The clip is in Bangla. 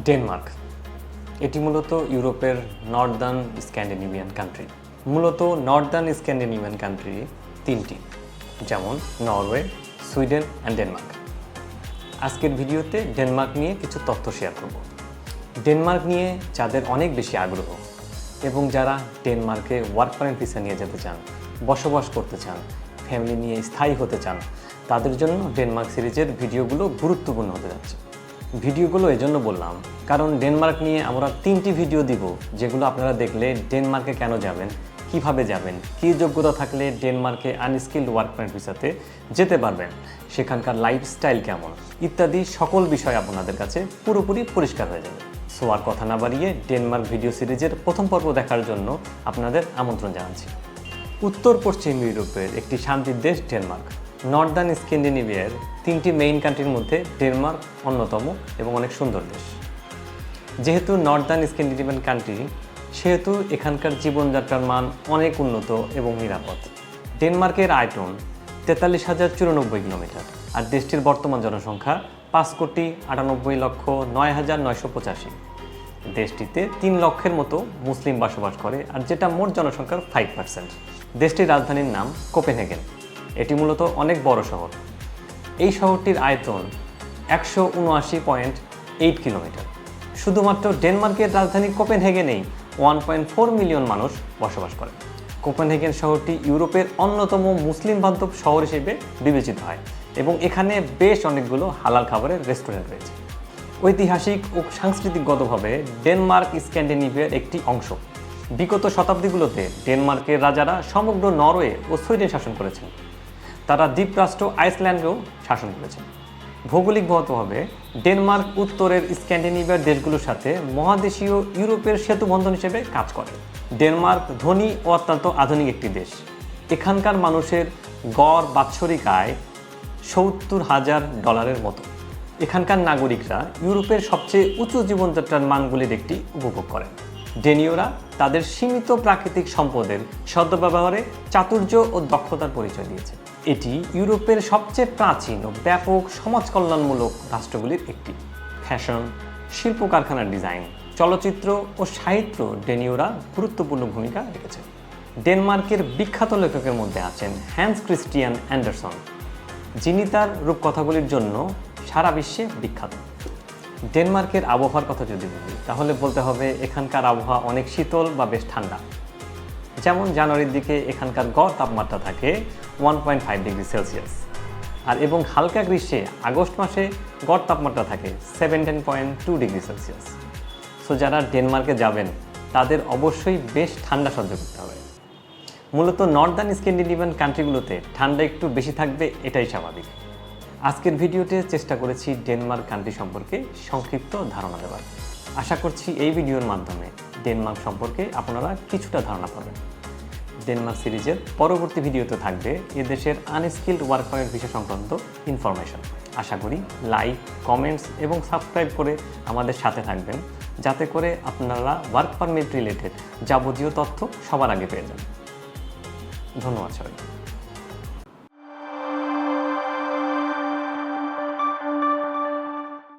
ডেনমার্ক এটি মূলত ইউরোপের নর্দার্ন স্ক্যান্ডিনেভিয়ান কান্ট্রি। মূলত নর্দার্ন স্ক্যান্ডিনেভিয়ান কান্ট্রি তিনটি, যেমন নরওয়ে, সুইডেন অ্যান্ড ডেনমার্ক। আজকের ভিডিওতে ডেনমার্ক নিয়ে কিছু তথ্য শেয়ার করব। ডেনমার্ক নিয়ে যাদের অনেক বেশি আগ্রহ এবং যারা ডেনমার্কে ওয়ার্ক পারমিট ভিসা নিয়ে যেতে চান, বসবাস করতে চান, ফ্যামিলি নিয়ে স্থায়ী হতে চান, তাদের জন্য ডেনমার্ক সিরিজের ভিডিওগুলো গুরুত্বপূর্ণ হতে যাচ্ছে। ভিডিওগুলো এজন্য বললাম কারণ ডেনমার্ক নিয়ে আমরা 3টি ভিডিও দিব, যেগুলো আপনারা দেখলে ডেনমার্কে কেন যাবেন, কিভাবে যাবেন, কী যোগ্যতা থাকলে ডেনমার্কে আনস্কিল্ড ওয়ার্ক পারমিট ভিসাতে যেতে পারবেন, সেখানকার লাইফস্টাইল কেমন ইত্যাদি সকল বিষয় আপনাদের কাছে পুরোপুরি পরিষ্কার হয়ে যাবে। সো আর কথা না বাড়িয়ে ডেনমার্ক ভিডিও সিরিজের প্রথম পর্ব দেখার জন্য আপনাদের আমন্ত্রণ জানাচ্ছি। উত্তর পশ্চিম ইউরোপের একটি শান্তির দেশ ডেনমার্ক। নর্দার্ন স্ক্যান্ডিনেভিয়ার 3টি মেইন কান্ট্রির মধ্যে ডেনমার্ক অন্যতম এবং অনেক সুন্দর দেশ। যেহেতু নর্দার্ন স্ক্যান্ডিনেভিয়ান কান্ট্রি, সেহেতু এখানকার জীবনযাত্রার মান অনেক উন্নত এবং নিরাপদ। ডেনমার্কের আয়তন 43,094 কিলোমিটার, আর দেশটির বর্তমান জনসংখ্যা 5,98,09,985। দেশটিতে 3 লক্ষের মতো মুসলিম বসবাস করে, আর যেটা মোট জনসংখ্যার 5%। দেশটির রাজধানীর নাম কোপেনহেগেন। এটি মূলত অনেক বড় শহর। এই শহরটির আয়তন 179.8 কিলোমিটার। শুধুমাত্র ডেনমার্কের রাজধানী কোপেনহেগেনেই 1.4 মিলিয়ন মানুষ বসবাস করে। কোপেনহেগেন শহরটি ইউরোপের অন্যতম মুসলিম বান্ধব শহর হিসেবে বিবেচিত হয় এবং এখানে বেশ অনেকগুলো হালাল খাবারের রেস্টুরেন্ট রয়েছে। ঐতিহাসিক ও সাংস্কৃতিকগতভাবে ডেনমার্ক স্ক্যান্ডিনেভিয়ার একটি অংশ। বিগত শতাব্দীগুলোতে ডেনমার্কের রাজারা সমগ্র নরওয়ে ও সুইডেন শাসন করেছেন। তারা দ্বীপরাষ্ট্র আইসল্যান্ডেও শাসন করেছেন। ভৌগোলিকগতভাবে ডেনমার্ক উত্তরের স্ক্যান্ডিনেভিয়ার দেশগুলোর সাথে মহাদেশীয় ইউরোপের সেতুবন্ধন হিসেবে কাজ করে। ডেনমার্ক ধনী ও অত্যন্ত আধুনিক একটি দেশ। এখানকার মানুষের গড় বাৎসরিক আয় $70,000 মতো। এখানকার নাগরিকরা ইউরোপের সবচেয়ে উঁচু জীবনযাত্রার মানগুলির একটি উপভোগ করেন। ডেনীয়রা তাদের সীমিত প্রাকৃতিক সম্পদের সদ্ব্যবহারে চাতুর্য ও দক্ষতার পরিচয় দিয়েছে। এটি ইউরোপের সবচেয়ে প্রাচীন ও ব্যাপক সমাজ কল্যাণমূলক রাষ্ট্রগুলির একটি। ফ্যাশন, শিল্প কারখানার ডিজাইন, চলচ্চিত্র ও সাহিত্য ডেনীয়রা গুরুত্বপূর্ণ ভূমিকা রেখেছে। ডেনমার্কের বিখ্যাত লেখকের মধ্যে আছেন হ্যান্স ক্রিস্টিয়ান অ্যান্ডারসন, যিনি তার রূপকথাগুলির জন্য সারা বিশ্বে বিখ্যাত। ডেনমার্কের আবহাওয়ার কথা যদি বলি, তাহলে বলতে হবে এখানকার আবহাওয়া অনেক শীতল বা বেশ ঠান্ডা। যেমন জানুয়ারির দিকে এখানকার গড় তাপমাত্রা থাকে 1.5 ডিগ্রি সেলসিয়াস, আর এবং হালকা গ্রীষ্মে আগস্ট মাসে গড় তাপমাত্রা থাকে 17.2 ডিগ্রি সেলসিয়াস। সো যারা ডেনমার্কে যাবেন তাদের অবশ্যই বেশ ঠান্ডা সহ্য করতে হবে। মূলত নর্দার্ন স্ক্যান্ডিনেভিয়ান কান্ট্রিগুলোতে ঠান্ডা একটু বেশি থাকবে, এটাই স্বাভাবিক। আজকের ভিডিওতে চেষ্টা করেছি ডেনমার্ক কান্ট্রি সম্পর্কে সংক্ষিপ্ত ধারণা দেওয়ার। আশা করছি এই ভিডিওর মাধ্যমে ডেনমার্ক সম্পর্কে আপনারা কিছুটা ধারণা পাবেন। ডেনমার্ক সিরিজের পরবর্তী ভিডিওতে থাকবে এদেশের আনস্কিল্ড ওয়ার্ক পারমিট ভিসা সংক্রান্ত ইনফরমেশন। আশা করি লাইক, কমেন্টস এবং সাবস্ক্রাইব করে আমাদের সাথে থাকবেন, যাতে করে আপনারা ওয়ার্ক পারমিট রিলেটেড যাবতীয় তথ্য সবার আগে পেয়ে যান। ধন্যবাদ সবাই।